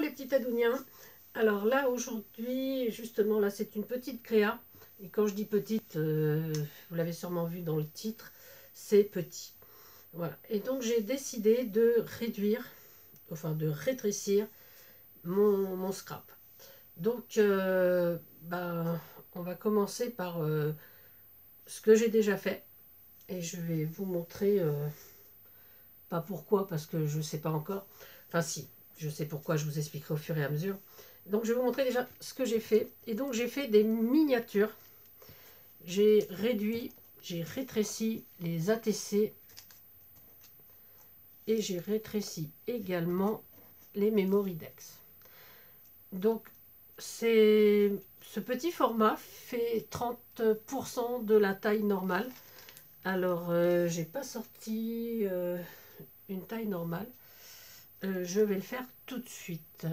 les petits tadouniens. Alors là aujourd'hui, justement là c'est une petite créa. Et quand je dis petite, vous l'avez sûrement vu dans le titre, c'est petit. Voilà. Et donc j'ai décidé de réduire, enfin de rétrécir mon scrap. Donc on va commencer par ce que j'ai déjà fait. Et je vais vous montrer, pas pourquoi, parce que je ne sais pas encore. Enfin si, je sais pourquoi, je vous expliquerai au fur et à mesure. Donc je vais vous montrer déjà ce que j'ai fait. Et donc j'ai fait des miniatures. J'ai réduit, j'ai rétréci les ATC et j'ai rétréci également les Memoridex. Donc ce petit format fait 30% de la taille normale. Alors j'ai pas sorti une taille normale. Je vais le faire tout de suite.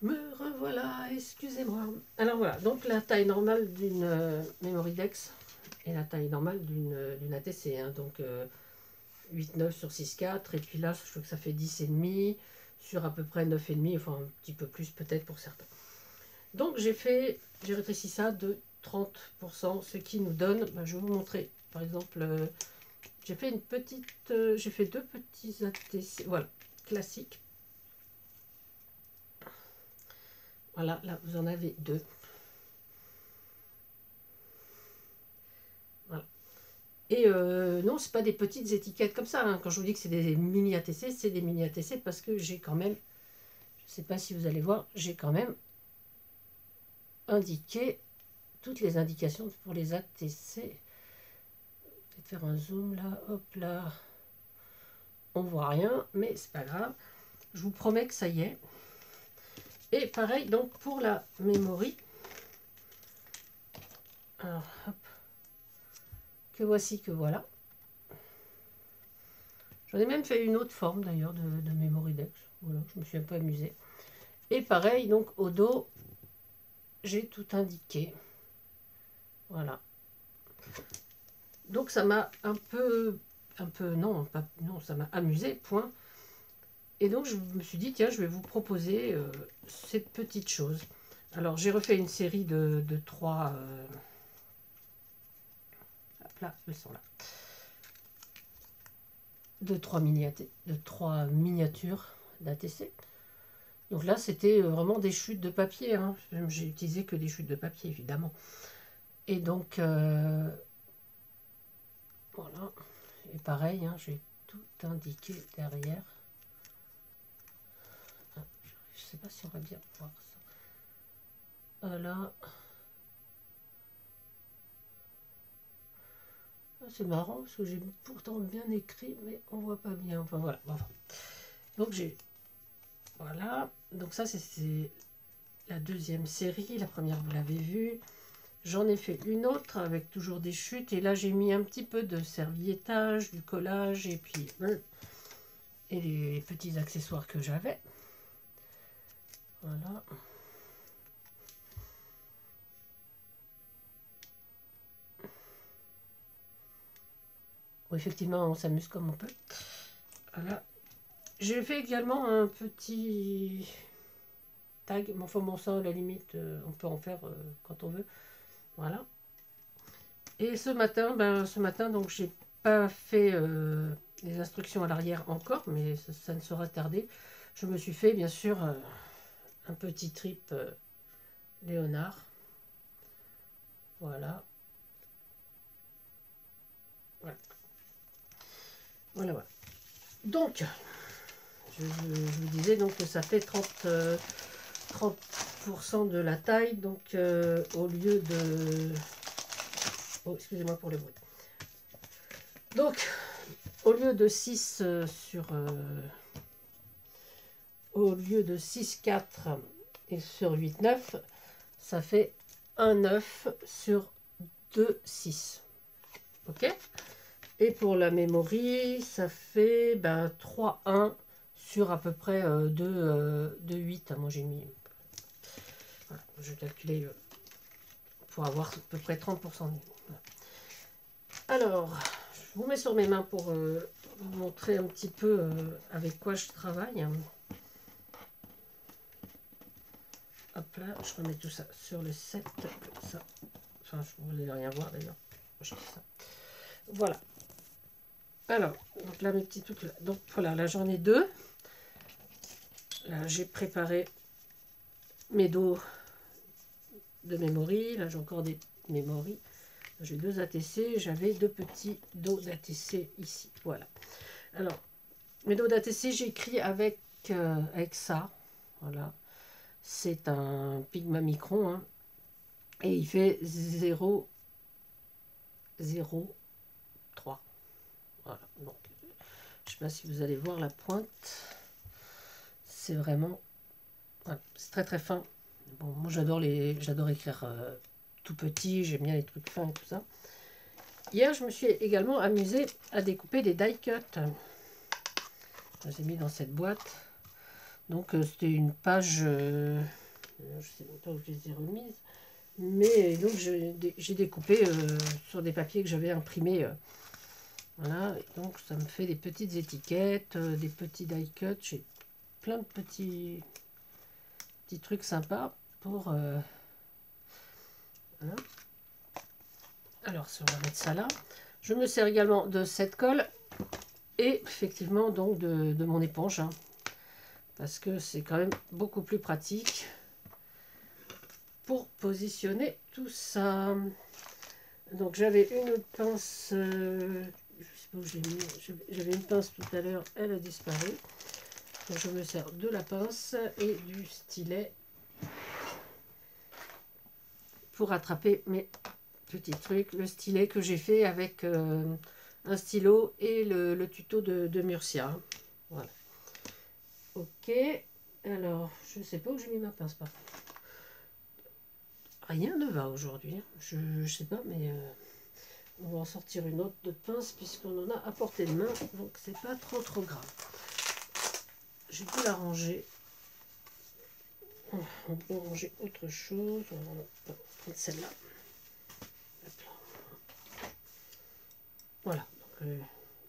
Me revoilà, excusez-moi. Alors voilà, donc la taille normale d'une Memoridex et la taille normale d'une ATC. Hein, donc 8,9 sur 6,4. Et puis là, je trouve que ça fait 10,5 sur à peu près 9,5. Enfin, un petit peu plus peut-être pour certains. Donc j'ai rétréci ça de 30%, ce qui nous donne, je vais vous montrer par exemple, j'ai fait j'ai fait deux petits ATC, voilà, classiques. Voilà, là vous en avez deux. Voilà. Et non, c'est pas des petites étiquettes comme ça. Hein. Quand je vous dis que c'est des mini ATC, c'est des mini ATC parce que j'ai quand même, je sais pas si vous allez voir, j'ai quand même indiqué toutes les indications pour les ATC. Je vais faire un zoom là, hop là. On voit rien, mais c'est pas grave. Je vous promets que ça y est. Et pareil donc pour la memory. Alors, hop. Que voici, que voilà. J'en ai même fait une autre forme d'ailleurs de Memoridex. Voilà, je me suis un peu amusée. Et pareil, donc au dos, j'ai tout indiqué. Voilà. Donc ça m'a non, pas, non, ça m'a amusé, point. Et donc je me suis dit, tiens, je vais vous proposer ces petites choses. Alors j'ai refait une série de 3... hop là, elles sont là. De 3 miniatures d'ATC. Donc là, c'était vraiment des chutes de papier. Hein. J'ai utilisé que des chutes de papier, évidemment. Et donc, voilà. Et pareil, hein, j'ai tout indiqué derrière. Ah, je ne sais pas si on va bien voir ça. Voilà. Ah, c'est marrant parce que j'ai pourtant bien écrit, mais on voit pas bien. Enfin voilà. Enfin. Donc j'ai... Voilà. Donc ça, c'est la deuxième série. La première, vous l'avez vue. J'en ai fait une autre avec toujours des chutes. Et là, j'ai mis un petit peu de servillettage, du collage et puis... et les petits accessoires que j'avais. Voilà. Bon, effectivement, on s'amuse comme on peut. Voilà. J'ai fait également un petit tag. Mais enfin, bon, ça, à la limite, on peut en faire quand on veut. Voilà. Et ce matin, donc, j'ai pas fait les instructions à l'arrière encore, mais ça ne sera tardé. Je me suis fait, bien sûr, un petit trip Léonard. Voilà. Voilà. Voilà, voilà. Donc, je vous disais donc que ça fait 30% de la taille, donc au lieu de... Oh, excusez-moi pour le bruit. Donc, au lieu de 6 au lieu de 6,4 et sur 8,9, ça fait 1,9 sur 2,6. Ok. Et pour la memory, ça fait 3,1 sur à peu près 2,8. Moi j'ai mis... Voilà, je calculais pour avoir à peu près 30%. Alors, je vous mets sur mes mains pour vous montrer un petit peu avec quoi je travaille. hop là, je remets tout ça sur le set, comme ça. Enfin, vous n'allez rien voir d'ailleurs. Voilà. Alors, donc là, mes petits trucs là. Donc voilà, là j'en ai deux. Là, j'ai préparé mes dos de memory. Là, j'ai encore des memory. J'ai deux ATC. J'avais deux petits dos d'ATC ici. Voilà. Alors, mes dos d'ATC, j'ai écrit avec ça. Voilà. C'est un Pigma Micron. Hein, et il fait 0,03. Voilà. Donc, je ne sais pas si vous allez voir la pointe. C'est vraiment... Voilà, c'est très très fin. Bon, moi j'adore écrire tout petit, j'aime bien les trucs fins et tout ça. Hier, je me suis également amusée à découper des die cuts. Je les ai mis dans cette boîte. Donc c'était une page, je sais même pas où je les ai remises, mais donc j'ai découpé sur des papiers que j'avais imprimés. Voilà, et donc ça me fait des petites étiquettes, des petits die cuts. J'ai plein de petits trucs sympas pour... voilà. Alors, si on va mettre ça là, je me sers également de cette colle et effectivement donc de mon éponge, hein, parce que c'est quand même beaucoup plus pratique pour positionner tout ça. Donc j'avais une pince, je sais pas où j'ai mis, j'avais une pince tout à l'heure, elle a disparu. Donc je me sers de la pince et du stylet pour attraper mes petits trucs. Le stylet que j'ai fait avec un stylo et le tuto de Murcia. Voilà. Ok. Alors, je ne sais pas où j'ai mis ma pince par contre. Rien ne va aujourd'hui. Je ne sais pas, mais on va en sortir une autre de pince puisqu'on en a à portée de main. Donc, c'est pas trop grave. Je peux la ranger. On peut ranger autre chose. On va prendre celle-là. Voilà. Donc,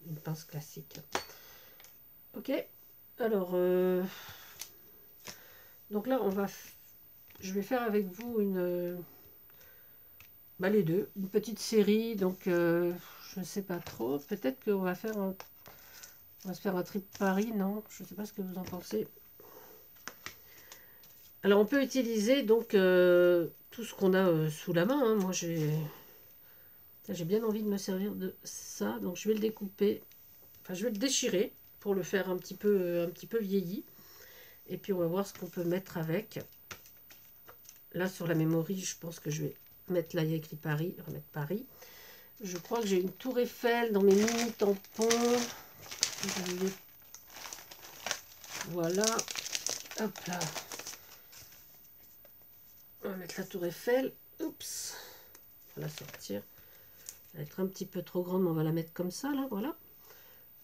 une pince classique. Ok. Alors, donc là, je vais faire avec vous les deux, une petite série. Donc, je ne sais pas trop. Peut-être qu'on va faire on va se faire un trip Paris, non? Je ne sais pas ce que vous en pensez. Alors, on peut utiliser donc tout ce qu'on a sous la main. Hein. Moi, j'ai bien envie de me servir de ça. Donc, je vais le découper. Enfin, je vais le déchirer pour le faire un petit peu vieilli. Et puis, on va voir ce qu'on peut mettre avec. Là, sur la memory, je pense que je vais mettre là, il y a écrit Paris, remettre Paris. Je crois que j'ai une tour Eiffel dans mes mini tampons. Voilà. Hop là. On va mettre la tour Eiffel. Oups. On va la sortir. Elle va être un petit peu trop grande, mais on va la mettre comme ça, là, voilà. Un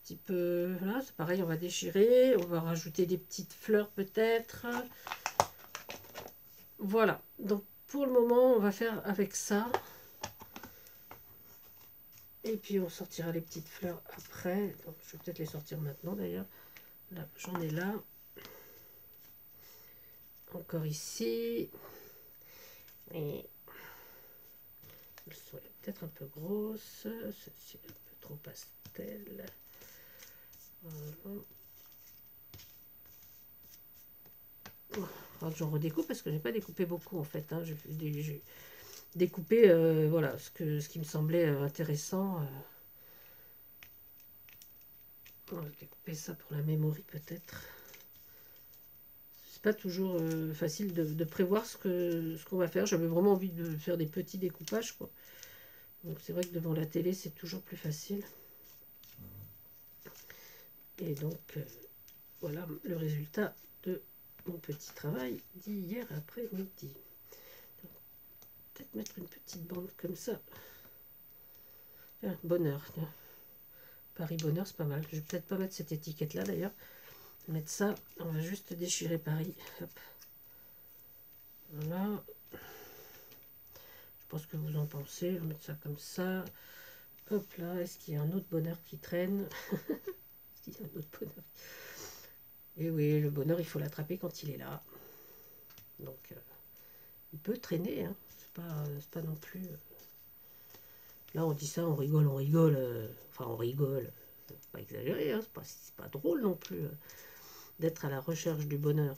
petit peu, là, c'est pareil, on va déchirer. On va rajouter des petites fleurs, peut-être. Voilà. Donc, pour le moment, on va faire avec ça. Et puis, on sortira les petites fleurs après. Donc, je vais peut-être les sortir maintenant, d'ailleurs. Là, j'en ai là. Encore ici. Et elles sont peut-être un peu grosses. Celle-ci est un peu trop pastel. Voilà. J'en redécoupe parce que j'ai pas découpé beaucoup en fait. Hein. J'ai découpé voilà, ce qui me semblait intéressant. On va découper ça pour la memory peut-être. C'est pas toujours facile de prévoir ce qu'on va faire. J'avais vraiment envie de faire des petits découpages, quoi. Donc c'est vrai que devant la télé, c'est toujours plus facile. Et donc, voilà le résultat de mon petit travail d'hier après-midi. Peut-être mettre une petite bande comme ça. Ah, bonheur. Paris Bonheur, c'est pas mal. Je vais peut-être pas mettre cette étiquette-là d'ailleurs. Mettre ça, on va juste déchirer Paris. Hop. Voilà. Je pense que vous en pensez. On va mettre ça comme ça. Hop là. Est-ce qu'il y a un autre bonheur qui traîne? Est-ce qu'il y a un autre bonheur? Et oui, le bonheur, il faut l'attraper quand il est là. Donc, il peut traîner, hein. C'est pas non plus... Là, on dit ça, on rigole, enfin, on rigole, pas exagéré, hein, c'est pas drôle non plus d'être à la recherche du bonheur.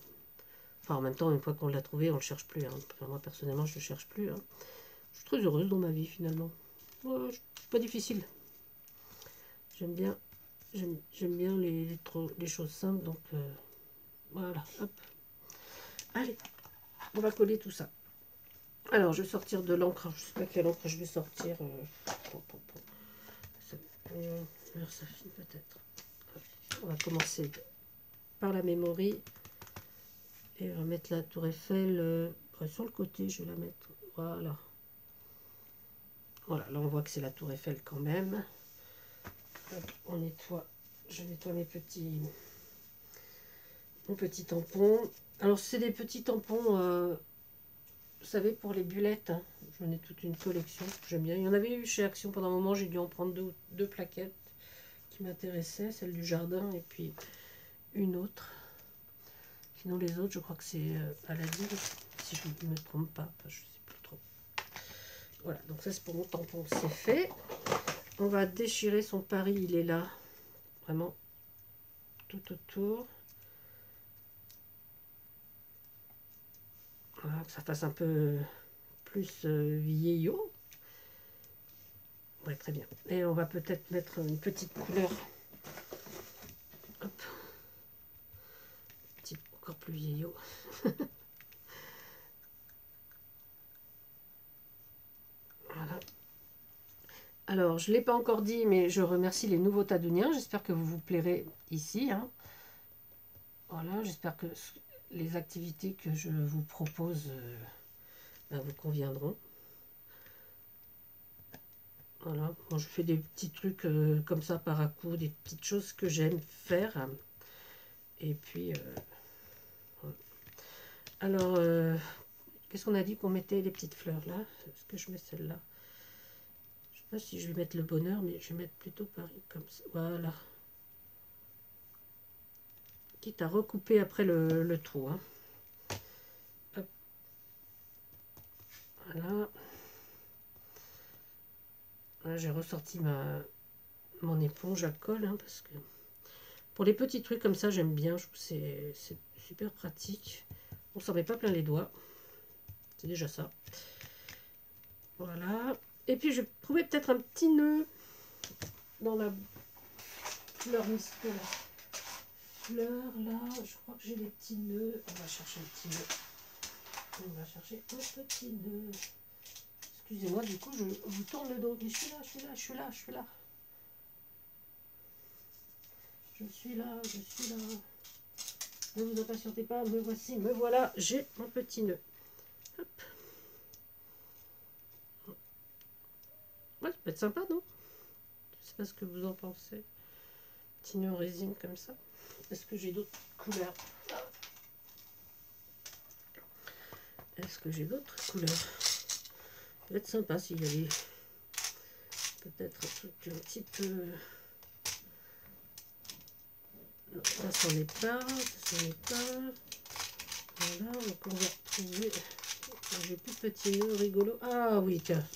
Enfin, en même temps, une fois qu'on l'a trouvé, on le cherche plus. Hein. Enfin, moi, personnellement, je le cherche plus. Hein. Je suis très heureuse dans ma vie, finalement. Ouais, c'est pas difficile. J'aime bien, j'aime bien les choses simples, donc voilà, hop. Allez, on va coller tout ça. Alors, je vais sortir de l'encre. Je sais pas quelle encre je vais sortir. Alors, ça finit peut-être. On va commencer par la mémoire. Et on va mettre la tour Eiffel sur le côté. Je vais la mettre. Voilà. Voilà, là on voit que c'est la tour Eiffel quand même. Hop, on nettoie. Je nettoie mon petit tampon. Alors, c'est des petits tampons, vous savez, pour les bulettes. Hein. J'en ai toute une collection. J'aime bien. Il y en avait eu chez Action pendant un moment. J'ai dû en prendre deux plaquettes qui m'intéressaient. Celle du jardin et puis une autre. Sinon, les autres, je crois que c'est Aladdin. Si je ne me trompe pas. Enfin, je ne sais plus trop. Voilà, donc ça c'est pour mon tampon. C'est fait. On va déchirer son pari. Il est là. Vraiment tout autour. Voilà, que ça fasse un peu plus vieillot. Ouais, très bien. Et on va peut-être mettre une petite couleur. Hop. Petit, encore plus vieillot. Voilà. Alors, je ne l'ai pas encore dit, mais je remercie les nouveaux Tadouniens. J'espère que vous vous plairez ici. Hein. Voilà, j'espère que les activités que je vous propose vous conviendront. Voilà, moi je fais des petits trucs comme ça par à coup, des petites choses que j'aime faire. Et puis, voilà. Alors, qu'est-ce qu'on a dit qu'on mettait les petites fleurs là? Est-ce que je mets celle-là? Je sais pas si je vais mettre le bonheur, mais je vais mettre plutôt Paris comme ça. Voilà. Quitte à recouper après le trou. Hein. Hop. Voilà. Là, j'ai ressorti mon éponge à colle, hein, parce que pour les petits trucs comme ça, j'aime bien. Je trouve que c'est super pratique. On s'en met pas plein les doigts. C'est déjà ça. Voilà. Et puis, je trouvais peut-être un petit nœud dans la fleur mystère. Fleur, là, je crois que j'ai des petits nœuds. On va chercher un petit nœud. On va chercher un petit nœud. Excusez-moi, du coup, je vous tourne le dos. Mais je suis là, je suis là, je suis là, je suis là. Je suis là, je suis là. Ne vous impatientez pas, me voici, me voilà. J'ai mon petit nœud. Hop. Ouais, ça peut être sympa, non? Je sais pas ce que vous en pensez. Petit nœud en résine comme ça. Est-ce que j'ai d'autres couleurs? Est-ce que j'ai d'autres couleurs? Ça va être sympa s'il y avait peut-être un truc un petit peu... Non, ça c'en est pas, ça c'en est pas. Voilà, donc on va retrouver... J'ai plus de petits nœuds rigolos. Ah oui, tiens.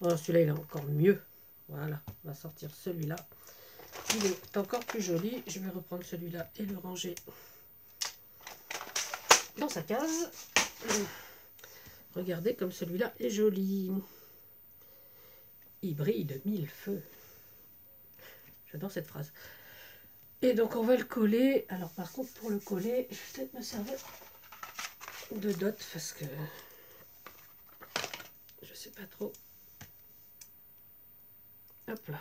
Oh, celui-là, il est encore mieux. Voilà, on va sortir celui-là. Il est encore plus joli. Je vais reprendre celui-là et le ranger dans sa case. Regardez comme celui-là est joli. Il brille de mille feux. J'adore cette phrase. Et donc on va le coller. Alors par contre pour le coller, je vais peut-être me servir de dot parce que je sais pas trop. Hop là.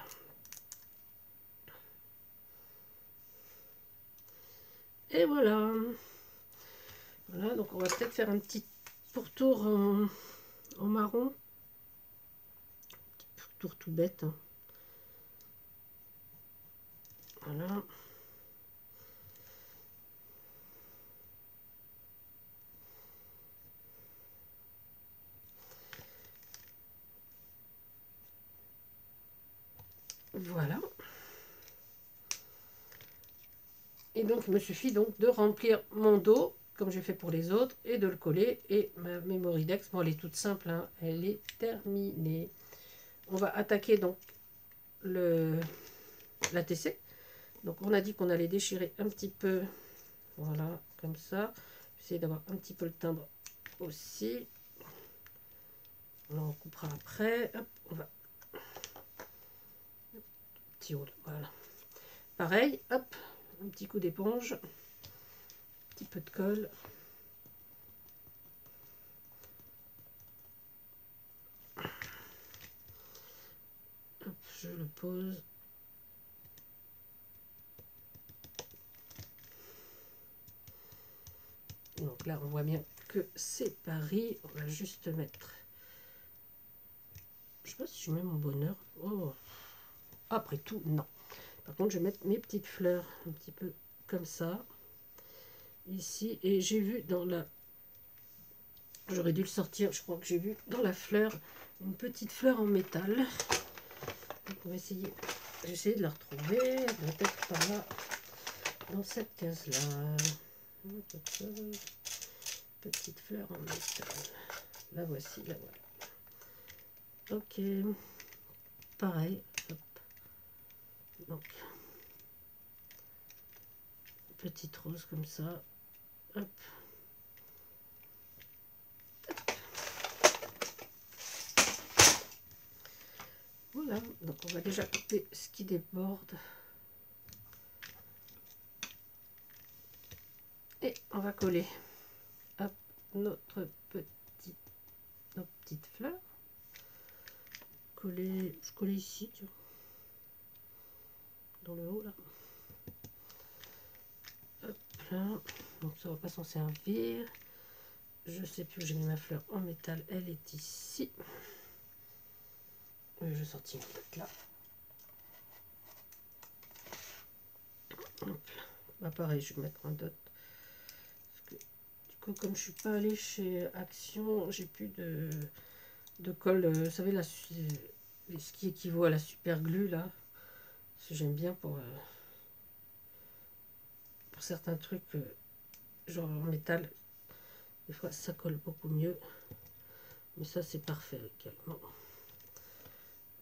Et voilà. Voilà, donc on va peut-être faire un petit pourtour en marron. Un petit pourtour tout bête. Hein. Voilà. Voilà. Et donc, il me suffit donc de remplir mon dos comme j'ai fait pour les autres, et de le coller. Et ma Memoridex, bon, elle est toute simple, hein, elle est terminée. On va attaquer donc la TC. Donc on a dit qu'on allait déchirer un petit peu, voilà, comme ça. Essayer d'avoir un petit peu le timbre aussi. Là, on coupera après. Hop, on va. Petit haut, voilà. Pareil, hop, un petit coup d'éponge, un petit peu de colle. Hop, je le pose. Donc là, on voit bien que c'est pari. On va juste mettre. Je sais pas si je mets mon bonheur. Oh. Après tout, non. Par contre, je vais mettre mes petites fleurs un petit peu comme ça. Ici. Et j'ai vu dans la... J'aurais dû le sortir. Je crois que j'ai vu dans la fleur une petite fleur en métal. Donc on va essayer. J'ai essayé de la retrouver. Peut-être par là. Dans cette case-là. Petite fleur en métal. La voici, la voilà. Ok. Pareil. Hop. Donc, petite rose comme ça. Hop. Voilà. Donc, on va déjà couper ce qui déborde. Et on va coller hop, nos petites fleurs. Je colle ici, tiens. Dans le haut là. Hop là. Donc ça va pas s'en servir. Je sais plus où j'ai mis ma fleur en métal. Elle est ici. Je sortis peut-être là. Hop. Bah pareil, je vais mettre un dot. Parce que, du coup, comme je suis pas allée chez Action, j'ai plus de colle. Vous savez, ce qui équivaut à la super glue là. J'aime bien pour certains trucs, genre en métal. Des fois, ça colle beaucoup mieux. Mais ça, c'est parfait également.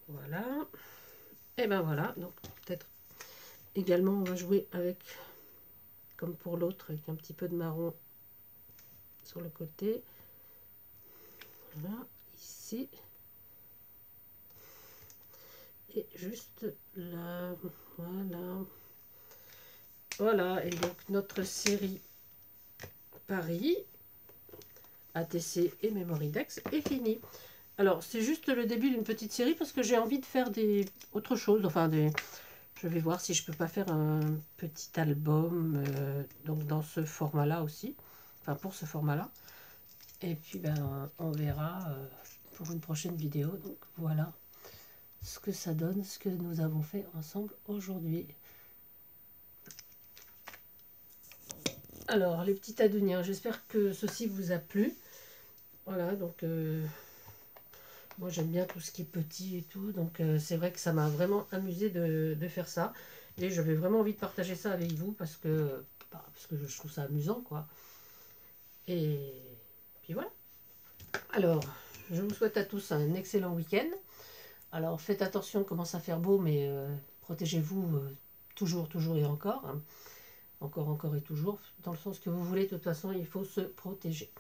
Voilà. Et ben voilà. Donc, peut-être également, on va jouer avec, comme pour l'autre, avec un petit peu de marron sur le côté. Voilà. Ici. Et juste là. Voilà. Voilà. Et donc, notre série Paris, ATC et Memoridex est finie. Alors, c'est juste le début d'une petite série parce que j'ai envie de faire autre chose. Enfin, je vais voir si je peux pas faire un petit album donc dans ce format-là aussi. Enfin, pour ce format-là. Et puis, ben, on verra pour une prochaine vidéo. Donc, voilà ce que ça donne, ce que nous avons fait ensemble aujourd'hui. Alors, les petits adoniens, j'espère que ceci vous a plu. Voilà, donc... moi j'aime bien tout ce qui est petit et tout, donc c'est vrai que ça m'a vraiment amusé de faire ça. Et j'avais vraiment envie de partager ça avec vous parce que je trouve ça amusant, quoi. Et puis voilà. Alors, je vous souhaite à tous un excellent week-end. Alors faites attention, commence à faire beau, mais protégez-vous toujours, toujours et encore. Hein. Encore, encore et toujours. Dans le sens que vous voulez, de toute façon, il faut se protéger.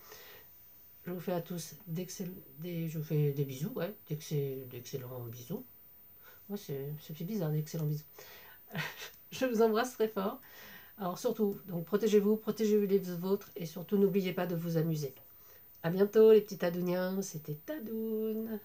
Je vous fais à tous je vous fais des bisous, ouais, d'excellents bisous. Ouais, ça fait bizarre, d'excellents bisous. Je vous embrasse très fort. Alors surtout, donc protégez-vous, protégez les vôtres et surtout n'oubliez pas de vous amuser. À bientôt les petits Tadouniens, c'était Tadoun.